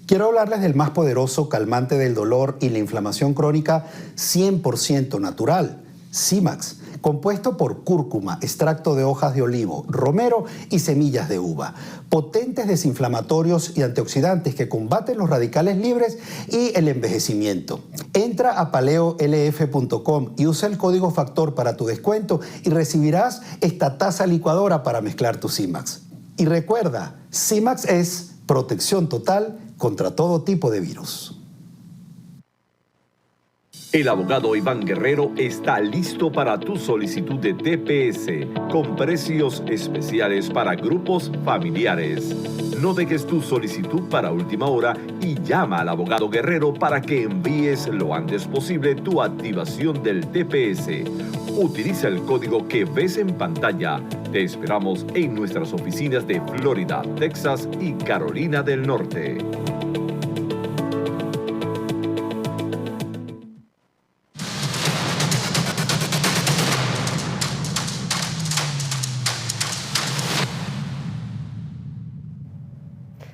Quiero hablarles del más poderoso calmante del dolor y la inflamación crónica 100% natural, Simax, compuesto por cúrcuma, extracto de hojas de olivo, romero y semillas de uva. Potentes desinflamatorios y antioxidantes que combaten los radicales libres y el envejecimiento. Entra a paleolf.com y usa el código FACTOR para tu descuento y recibirás esta taza licuadora para mezclar tu Simax. Y recuerda, Simax es protección total contra todo tipo de virus. El abogado Iván Guerrero está listo para tu solicitud de TPS con precios especiales para grupos familiares. No dejes tu solicitud para última hora y llama al abogado Guerrero para que envíes lo antes posible tu activación del TPS. Utiliza el código que ves en pantalla. Te esperamos en nuestras oficinas de Florida, Texas y Carolina del Norte.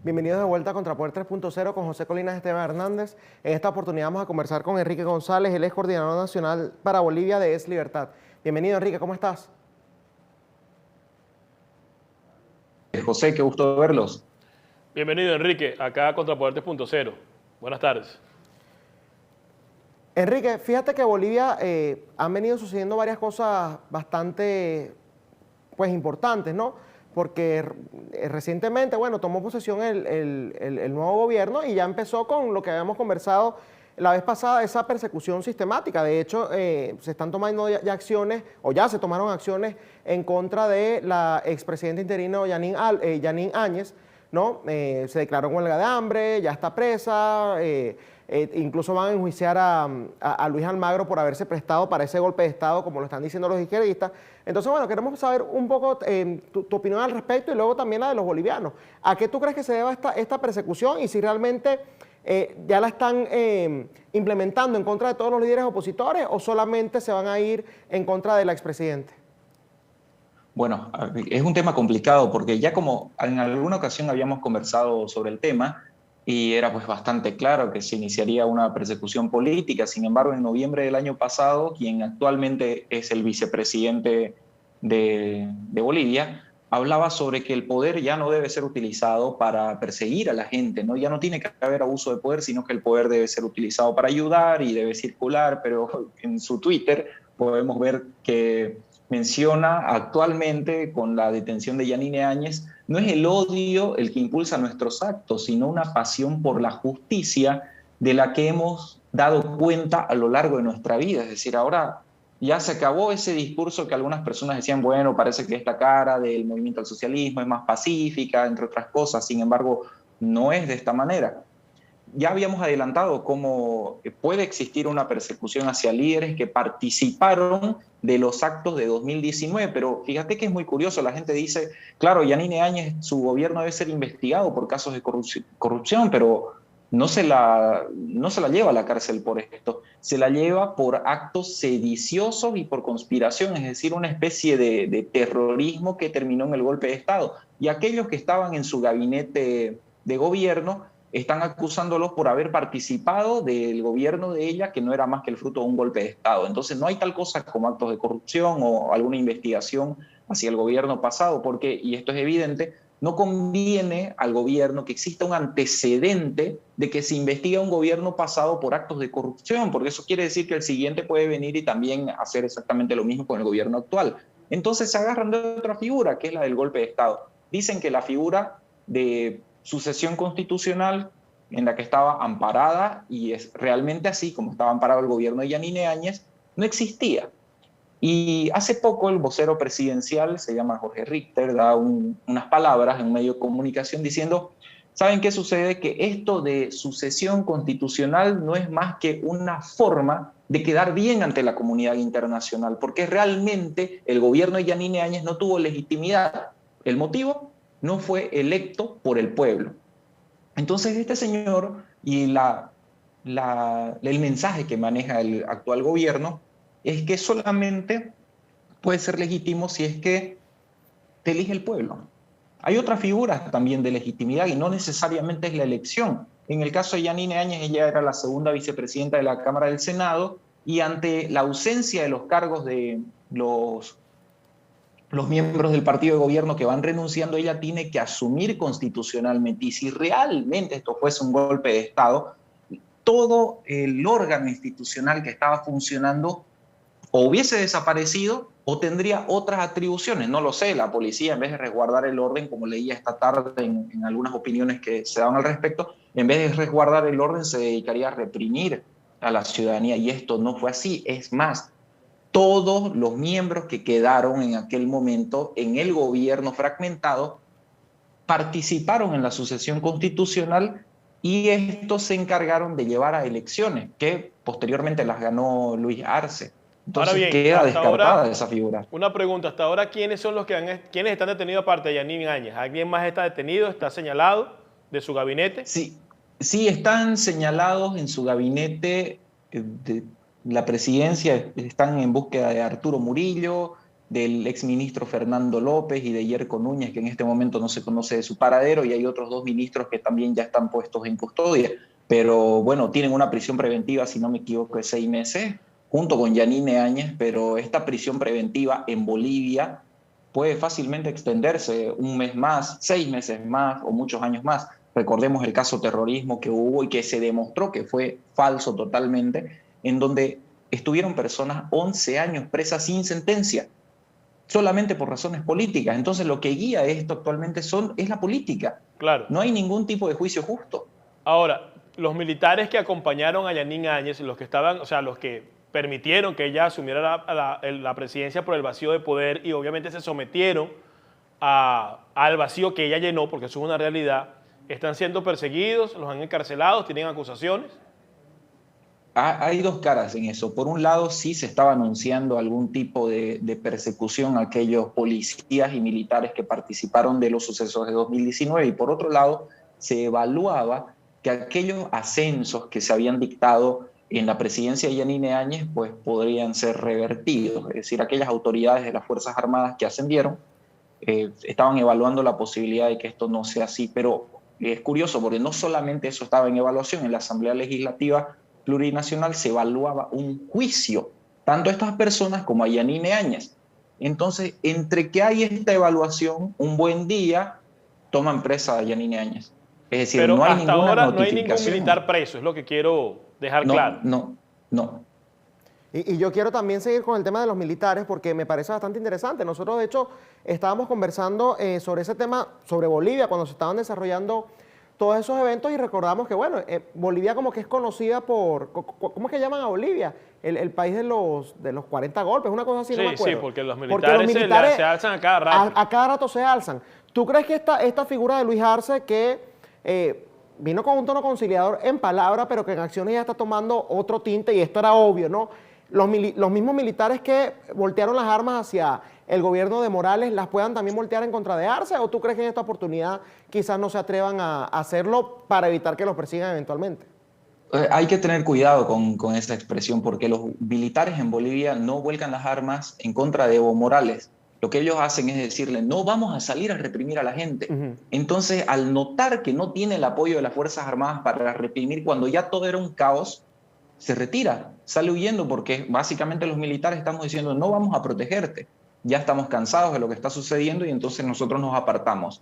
Bienvenidos de vuelta a Contrapoder 3.0 con José Colinas Esteban Hernández. En esta oportunidad vamos a conversar con Enrique González, él es coordinador nacional para Bolivia de Es Libertad. Bienvenido, Enrique, ¿cómo estás? José, qué gusto verlos. Bienvenido, Enrique, acá a Contrapoder 3.0. Buenas tardes. Enrique, fíjate que Bolivia han venido sucediendo varias cosas bastante importantes, ¿no? Porque recientemente, bueno, tomó posesión el nuevo gobierno y ya empezó con lo que habíamos conversado la vez pasada, esa persecución sistemática. De hecho, se están tomando ya acciones, o ya se tomaron acciones en contra de la expresidenta interina Yanine Áñez, ¿no? Se declaró en huelga de hambre, ya está presa, incluso van a enjuiciar a Luis Almagro por haberse prestado para ese golpe de Estado, como lo están diciendo los izquierdistas. Entonces, bueno, queremos saber un poco tu opinión al respecto y luego también la de los bolivianos. ¿A qué tú crees que se deba esta persecución y si realmente ya la están implementando en contra de todos los líderes opositores o solamente se van a ir en contra de la expresidenta? Bueno, es un tema complicado porque ya como en alguna ocasión habíamos conversado sobre el tema y era pues bastante claro que se iniciaría una persecución política. Sin embargo, en noviembre del año pasado, quien actualmente es el vicepresidente de Bolivia, hablaba sobre que el poder ya no debe ser utilizado para perseguir a la gente, ¿no? Ya no tiene que haber abuso de poder, sino que el poder debe ser utilizado para ayudar y debe circular, pero en su Twitter podemos ver que menciona actualmente con la detención de Yanine Áñez, no es el odio el que impulsa nuestros actos, sino una pasión por la justicia de la que hemos dado cuenta a lo largo de nuestra vida. Es decir, ahora ya se acabó ese discurso que algunas personas decían, bueno, parece que esta cara del movimiento al socialismo es más pacífica, entre otras cosas. Sin embargo, no es de esta manera. Ya habíamos adelantado cómo puede existir una persecución hacia líderes que participaron de los actos de 2019, pero fíjate que es muy curioso, la gente dice, claro, Yanine Áñez, su gobierno debe ser investigado por casos de corrupción, pero no se la lleva a la cárcel por esto, se la lleva por actos sediciosos y por conspiración, es decir, una especie de terrorismo que terminó en el golpe de Estado. Y aquellos que estaban en su gabinete de gobierno están acusándolos por haber participado del gobierno de ella, que no era más que el fruto de un golpe de Estado. Entonces no hay tal cosa como actos de corrupción o alguna investigación hacia el gobierno pasado, porque, y esto es evidente, no conviene al gobierno que exista un antecedente de que se investiga un gobierno pasado por actos de corrupción, porque eso quiere decir que el siguiente puede venir y también hacer exactamente lo mismo con el gobierno actual. Entonces se agarran de otra figura, que es la del golpe de Estado. Dicen que la figura de sucesión constitucional en la que estaba amparada, y es realmente así como estaba amparado el gobierno de Yanine Áñez, no existía. Y hace poco el vocero presidencial, se llama Jorge Richter, da unas palabras en un medio de comunicación diciendo, ¿saben qué sucede? Que esto de sucesión constitucional no es más que una forma de quedar bien ante la comunidad internacional, porque realmente el gobierno de Yanine Áñez no tuvo legitimidad. ¿El motivo? No fue electo por el pueblo. Entonces este señor y el mensaje que maneja el actual gobierno es que solamente puede ser legítimo si es que te elige el pueblo. Hay otras figuras también de legitimidad y no necesariamente es la elección. En el caso de Yanine Áñez, ella era la segunda vicepresidenta de la Cámara del Senado, y ante la ausencia de los cargos de los miembros del partido de gobierno que van renunciando, ella tiene que asumir constitucionalmente. Y si realmente esto fuese un golpe de Estado, todo el órgano institucional que estaba funcionando o hubiese desaparecido o tendría otras atribuciones. No lo sé, la policía, en vez de resguardar el orden, como leía esta tarde en algunas opiniones que se daban al respecto, en vez de resguardar el orden se dedicaría a reprimir a la ciudadanía, y esto no fue así. Es más, todos los miembros que quedaron en aquel momento en el gobierno fragmentado participaron en la sucesión constitucional, y estos se encargaron de llevar a elecciones que posteriormente las ganó Luis Arce. Entonces Ahora bien, queda descartada ahora, esa figura. una pregunta, hasta ahora, ¿quiénes son los que quiénes están detenidos aparte de Yanine Áñez? ¿Alguien más está detenido, está señalado de su gabinete? Sí, están señalados en su gabinete de la presidencia, están en búsqueda de Arturo Murillo, del exministro Fernando López y de Yerko Núñez, que en este momento no se conoce de su paradero, y hay otros 2 ministros que también ya están puestos en custodia. Pero bueno, tienen una prisión preventiva, si no me equivoco, de 6 meses, junto con Yanine Áñez, pero esta prisión preventiva en Bolivia puede fácilmente extenderse 1 mes más, 6 meses más o muchos años más. Recordemos el caso terrorismo que hubo y que se demostró que fue falso totalmente, en donde estuvieron personas 11 años presas sin sentencia, solamente por razones políticas. Entonces lo que guía esto actualmente es la política. Claro. No hay ningún tipo de juicio justo. Ahora, los militares que acompañaron a Yanine Áñez, los que estaban, o sea, los que permitieron que ella asumiera la presidencia por el vacío de poder, y obviamente se sometieron al vacío que ella llenó, porque eso es una realidad, ¿están siendo perseguidos? ¿Los han encarcelado? ¿Tienen acusaciones? Hay 2 caras en eso. Por un lado, sí se estaba anunciando algún tipo de persecución a aquellos policías y militares que participaron de los sucesos de 2019, y por otro lado, se evaluaba que aquellos ascensos que se habían dictado en la presidencia de Yanine Áñez pues podrían ser revertidos. Es decir, aquellas autoridades de las Fuerzas Armadas que ascendieron estaban evaluando la posibilidad de que esto no sea así. Pero es curioso porque no solamente eso estaba en evaluación. En la Asamblea Legislativa Plurinacional se evaluaba un juicio tanto a estas personas como a Yanine Áñez. Entonces, entre que hay esta evaluación, un buen día toman presa a Yanine Áñez. Es decir, pero no hay hasta ninguna ahora notificación. no hay ningún militar preso, es lo que quiero dejar claro. No. Y yo quiero también seguir con el tema de los militares porque me parece bastante interesante. Nosotros, de hecho, estábamos conversando sobre ese tema, sobre Bolivia, cuando se estaban desarrollando todos esos eventos, y recordamos que, bueno, Bolivia como que es conocida por, ¿cómo es que llaman a Bolivia? El país de los 40 golpes, una cosa así, no me acuerdo. Sí, porque los militares se alzan a cada rato. A cada rato se alzan. ¿Tú crees que esta figura de Luis Arce, que vino con un tono conciliador en palabra, pero que en acciones ya está tomando otro tinte, y esto era obvio, ¿no? Los mismos militares que voltearon las armas hacia el gobierno de Morales, ¿las puedan también voltear en contra de Arce? ¿O tú crees que en esta oportunidad quizás no se atrevan a hacerlo para evitar que los persigan eventualmente? Hay que tener cuidado con esta expresión, porque los militares en Bolivia no vuelcan las armas en contra de Evo Morales. Lo que ellos hacen es decirle, no vamos a salir a reprimir a la gente. Entonces, al notar que no tiene el apoyo de las Fuerzas Armadas para reprimir, cuando ya todo era un caos, se retira, sale huyendo, porque básicamente los militares estamos diciendo, no vamos a protegerte. Ya estamos cansados de lo que está sucediendo y entonces nosotros nos apartamos.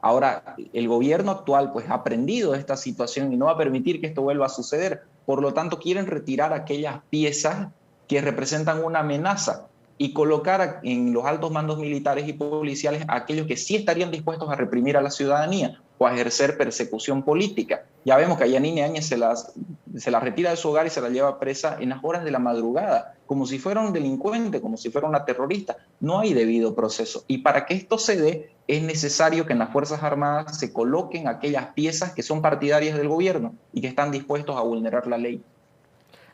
Ahora, el gobierno actual pues ha aprendido de esta situación y no va a permitir que esto vuelva a suceder. Por lo tanto, quieren retirar aquellas piezas que representan una amenaza y colocar en los altos mandos militares y policiales a aquellos que sí estarían dispuestos a reprimir a la ciudadanía o a ejercer persecución política. Ya vemos que a Yanine Áñez se la retira de su hogar y se la lleva presa en las horas de la madrugada, como si fuera un delincuente, como si fuera una terrorista. No hay debido proceso. Y para que esto se dé, es necesario que en las Fuerzas Armadas se coloquen aquellas piezas que son partidarias del gobierno y que están dispuestos a vulnerar la ley.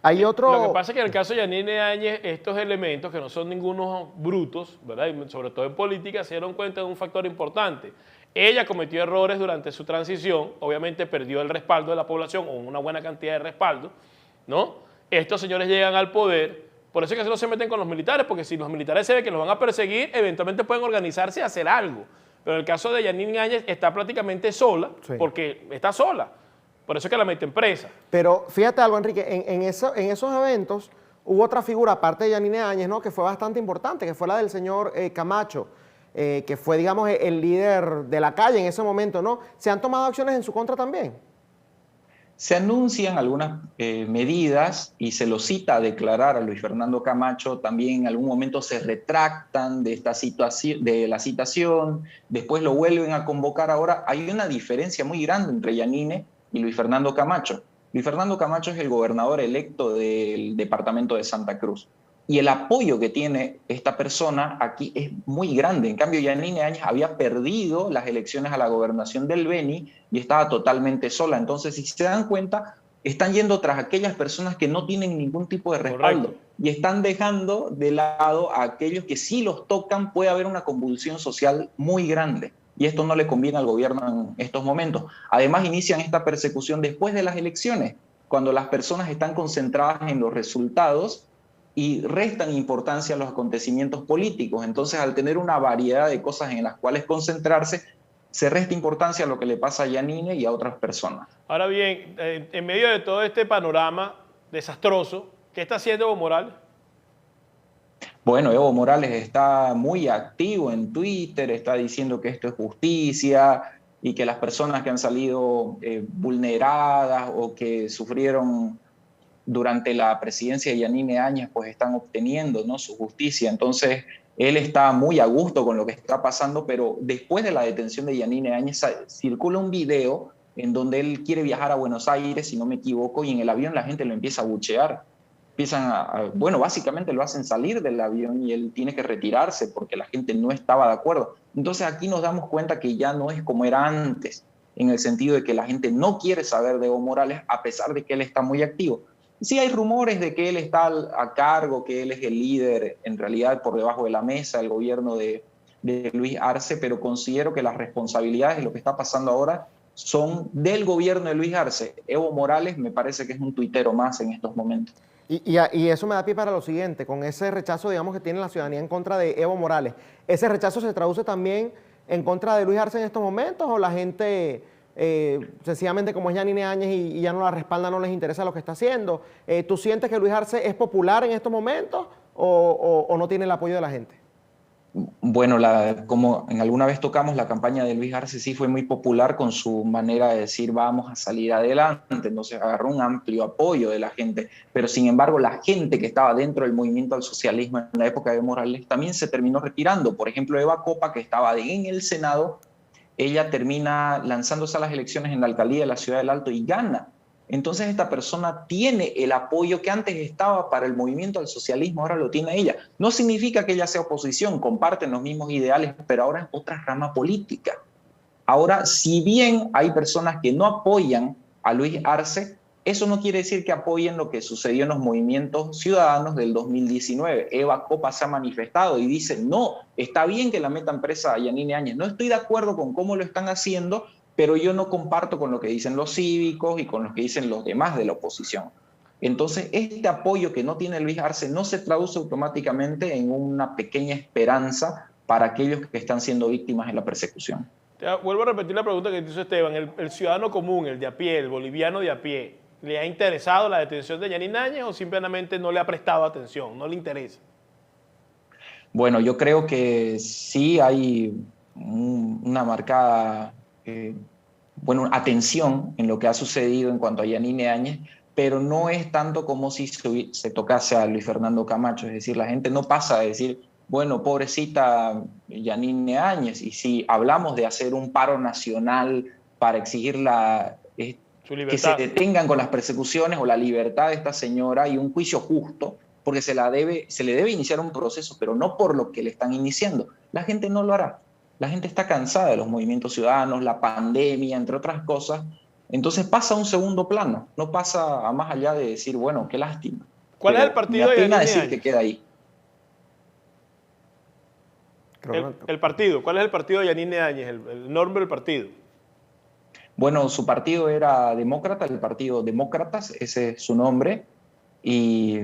Hay otro... Lo que pasa es que en el caso de Yanine Áñez, estos elementos, que no son ningunos brutos, ¿verdad? Y sobre todo en política, se dieron cuenta de un factor importante. Ella cometió errores durante su transición, obviamente perdió el respaldo de la población, o una buena cantidad de respaldo, ¿no? Estos señores llegan al poder, por eso es que no se meten con los militares, porque si los militares se ven que los van a perseguir, eventualmente pueden organizarse y hacer algo. Pero en el caso de Yanine Áñez está prácticamente sola, sí, porque está sola. Por eso es que la meten presa. Pero fíjate algo, Enrique, en esos eventos hubo otra figura, aparte de Yanine Áñez, ¿no?, que fue bastante importante, que fue la del señor Camacho, que fue, digamos, el líder de la calle en ese momento, ¿no? ¿Se han tomado acciones en su contra también? Se anuncian algunas medidas y se lo cita a declarar a Luis Fernando Camacho. También en algún momento se retractan de esta situación, de la citación, después lo vuelven a convocar. Ahora hay una diferencia muy grande entre Yanine y Luis Fernando Camacho. Luis Fernando Camacho es el gobernador electo del departamento de Santa Cruz. Y el apoyo que tiene esta persona aquí es muy grande. En cambio, Yanine Áñez había perdido las elecciones a la gobernación del Beni y estaba totalmente sola. Entonces, si se dan cuenta, están yendo tras aquellas personas que no tienen ningún tipo de respaldo. Correcto. Y están dejando de lado a aquellos que si los tocan puede haber una convulsión social muy grande. Y esto no le conviene al gobierno en estos momentos. Además, inician esta persecución después de las elecciones, cuando las personas están concentradas en los resultados y restan importancia a los acontecimientos políticos. Entonces, al tener una variedad de cosas en las cuales concentrarse, se resta importancia a lo que le pasa a Yanine y a otras personas. Ahora bien, en medio de todo este panorama desastroso, ¿qué está haciendo Evo Morales? Bueno, Evo Morales está muy activo en Twitter, está diciendo que esto es justicia y que las personas que han salido vulneradas o que sufrieron durante la presidencia de Yanine Áñez, pues están obteniendo, ¿no?, su justicia. Entonces, él está muy a gusto con lo que está pasando, pero después de la detención de Yanine Áñez circula un video en donde él quiere viajar a Buenos Aires, si no me equivoco, y en el avión la gente lo empieza a buchear. Bueno, básicamente lo hacen salir del avión y él tiene que retirarse porque la gente no estaba de acuerdo. Entonces aquí nos damos cuenta que ya no es como era antes, en el sentido de que la gente no quiere saber de Evo Morales a pesar de que él está muy activo. Sí hay rumores de que él está a cargo, que él es el líder, en realidad por debajo de la mesa, del gobierno de Luis Arce, pero considero que las responsabilidades de lo que está pasando ahora son del gobierno de Luis Arce. Evo Morales me parece que es un tuitero más en estos momentos. Y eso me da pie para lo siguiente, con ese rechazo, digamos, que tiene la ciudadanía en contra de Evo Morales. ¿Ese rechazo se traduce también en contra de Luis Arce en estos momentos o la gente sencillamente como es Yanine Áñez y ya no la respalda, no les interesa lo que está haciendo? ¿Tú sientes que Luis Arce es popular en estos momentos o no tiene el apoyo de la gente? Bueno, como en alguna vez tocamos, la campaña de Luis Arce sí fue muy popular con su manera de decir vamos a salir adelante, entonces agarró un amplio apoyo de la gente, pero sin embargo la gente que estaba dentro del movimiento al socialismo en la época de Morales también se terminó retirando. Por ejemplo, Eva Copa, que estaba en el Senado, ella termina lanzándose a las elecciones en la alcaldía de la Ciudad del Alto y gana. Entonces esta persona tiene el apoyo que antes estaba para el movimiento al socialismo, ahora lo tiene ella. No significa que ella sea oposición, comparten los mismos ideales, pero ahora es otra rama política. Ahora, si bien hay personas que no apoyan a Luis Arce, eso no quiere decir que apoyen lo que sucedió en los movimientos ciudadanos del 2019. Eva Copa se ha manifestado y dice, no, está bien que la metan presa a Yanine Áñez, no estoy de acuerdo con cómo lo están haciendo, pero yo no comparto con lo que dicen los cívicos y con lo que dicen los demás de la oposición. Entonces, este apoyo que no tiene Luis Arce no se traduce automáticamente en una pequeña esperanza para aquellos que están siendo víctimas de la persecución. Vuelvo a repetir la pregunta que te hizo Esteban. El ciudadano común, el de a pie, el boliviano de a pie, ¿le ha interesado la detención de Yanine Áñez o simplemente no le ha prestado atención, no le interesa? Bueno, yo creo que sí hay una marcada atención en lo que ha sucedido en cuanto a Yanine Áñez, pero no es tanto como si se tocase a Luis Fernando Camacho. Es decir, la gente no pasa a decir, bueno, pobrecita Yanine Áñez, y si hablamos de hacer un paro nacional para exigir que se detengan con las persecuciones o la libertad de esta señora y un juicio justo, porque se le debe iniciar un proceso, pero no por lo que le están iniciando. La gente no lo hará. La gente está cansada de los movimientos ciudadanos, la pandemia, entre otras cosas. Entonces pasa a un segudo plano, no pasa a más allá de decir, bueno, qué lástima. ¿Cuál es el partido de Yanine decir Áñez? Que queda ahí. El partido, ¿cuál es el partido de Yanine Áñez, el nombre del partido? Bueno, su partido era demócrata, el partido Demócratas, ese es su nombre, y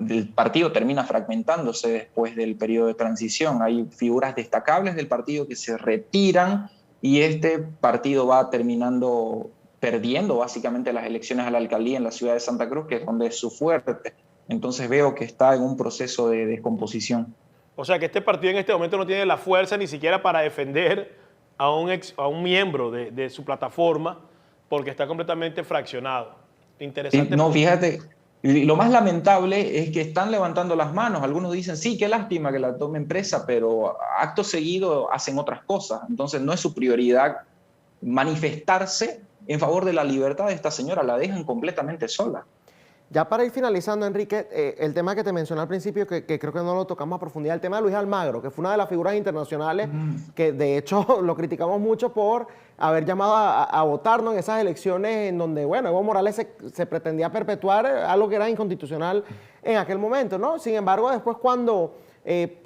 el partido termina fragmentándose después del periodo de transición. Hay figuras destacables del partido que se retiran y este partido va terminando perdiendo básicamente las elecciones a la alcaldía en la ciudad de Santa Cruz, que es donde es su fuerte. Entonces veo que está en un proceso de descomposición. O sea que este partido en este momento no tiene la fuerza ni siquiera para defender a un miembro de su plataforma porque está completamente fraccionado. Interesante. No, fíjate, lo más lamentable es que están levantando las manos. Algunos dicen, sí, qué lástima que la tomen presa, pero acto seguido hacen otras cosas. Entonces no es su prioridad manifestarse en favor de la libertad de esta señora, la dejan completamente sola. Ya para ir finalizando, Enrique, el tema que te mencioné al principio, que creo que no lo tocamos a profundidad, el tema de Luis Almagro, que fue una de las figuras internacionales que de hecho lo criticamos mucho por haber llamado a votarnos en esas elecciones en donde, bueno, Evo Morales se pretendía perpetuar algo que era inconstitucional en aquel momento, ¿no? Sin embargo, después cuando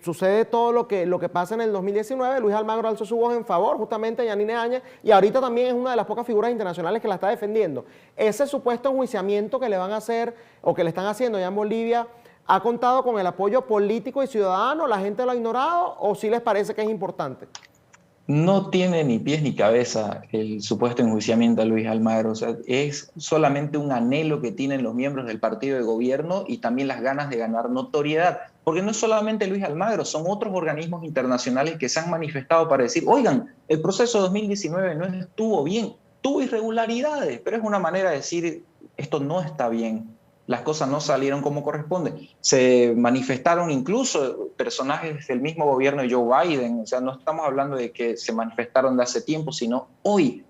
sucede todo lo que pasa en el 2019, Luis Almagro alzó su voz en favor justamente de Yanine Áñez y ahorita también es una de las pocas figuras internacionales que la está defendiendo. Ese supuesto enjuiciamiento que le van a hacer o que le están haciendo ya en Bolivia, ¿ha contado con el apoyo político y ciudadano? ¿La gente lo ha ignorado o sí les parece que es importante? No tiene ni pies ni cabeza el supuesto enjuiciamiento a Luis Almagro. O sea, es solamente un anhelo que tienen los miembros del partido de gobierno y también las ganas de ganar notoriedad. Porque no es solamente Luis Almagro, son otros organismos internacionales que se han manifestado para decir, oigan, el proceso 2019 no estuvo bien, tuvo irregularidades, pero es una manera de decir, esto no está bien. Las cosas no salieron como corresponde. Se manifestaron incluso personajes del mismo gobierno de Joe Biden, o sea, no estamos hablando de que se manifestaron de hace tiempo, sino hoy.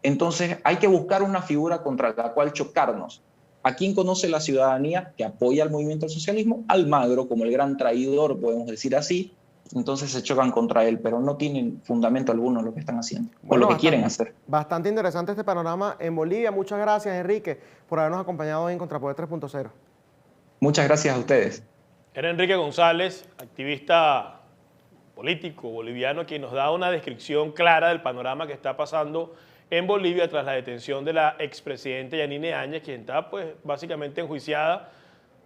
Entonces hay que buscar una figura contra la cual chocarnos. ¿A quién conoce la ciudadanía que apoya al movimiento al socialismo? Almagro, como el gran traidor, podemos decir así. Entonces se chocan contra él, pero no tienen fundamento alguno lo que están haciendo, bueno, o lo que quieren hacer. Bastante interesante este panorama en Bolivia. Muchas gracias, Enrique, por habernos acompañado hoy en Contrapoder 3.0. Muchas gracias a ustedes. Era Enrique González, activista político boliviano, quien nos da una descripción clara del panorama que está pasando en Bolivia tras la detención de la expresidenta Yanine Áñez, quien está pues básicamente enjuiciada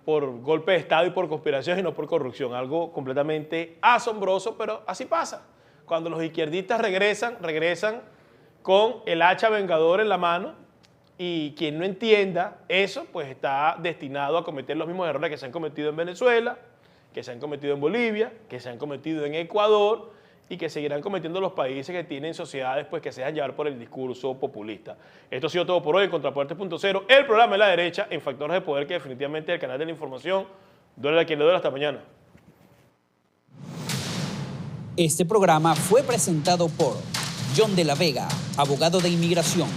por golpe de Estado y por conspiración y no por corrupción. Algo completamente asombroso, pero así pasa. Cuando los izquierdistas regresan con el hacha vengador en la mano y quien no entienda eso, pues está destinado a cometer los mismos errores que se han cometido en Venezuela, que se han cometido en Bolivia, que se han cometido en Ecuador y que seguirán cometiendo los países que tienen sociedades pues, que se dejan llevar por el discurso populista. Esto ha sido todo por hoy en Contrapoder 3.0, el programa de la derecha en Factores de Poder, que definitivamente es el canal de la información. Duele a quien le duele. Hasta mañana. Este programa fue presentado por John de la Vega, abogado de inmigración.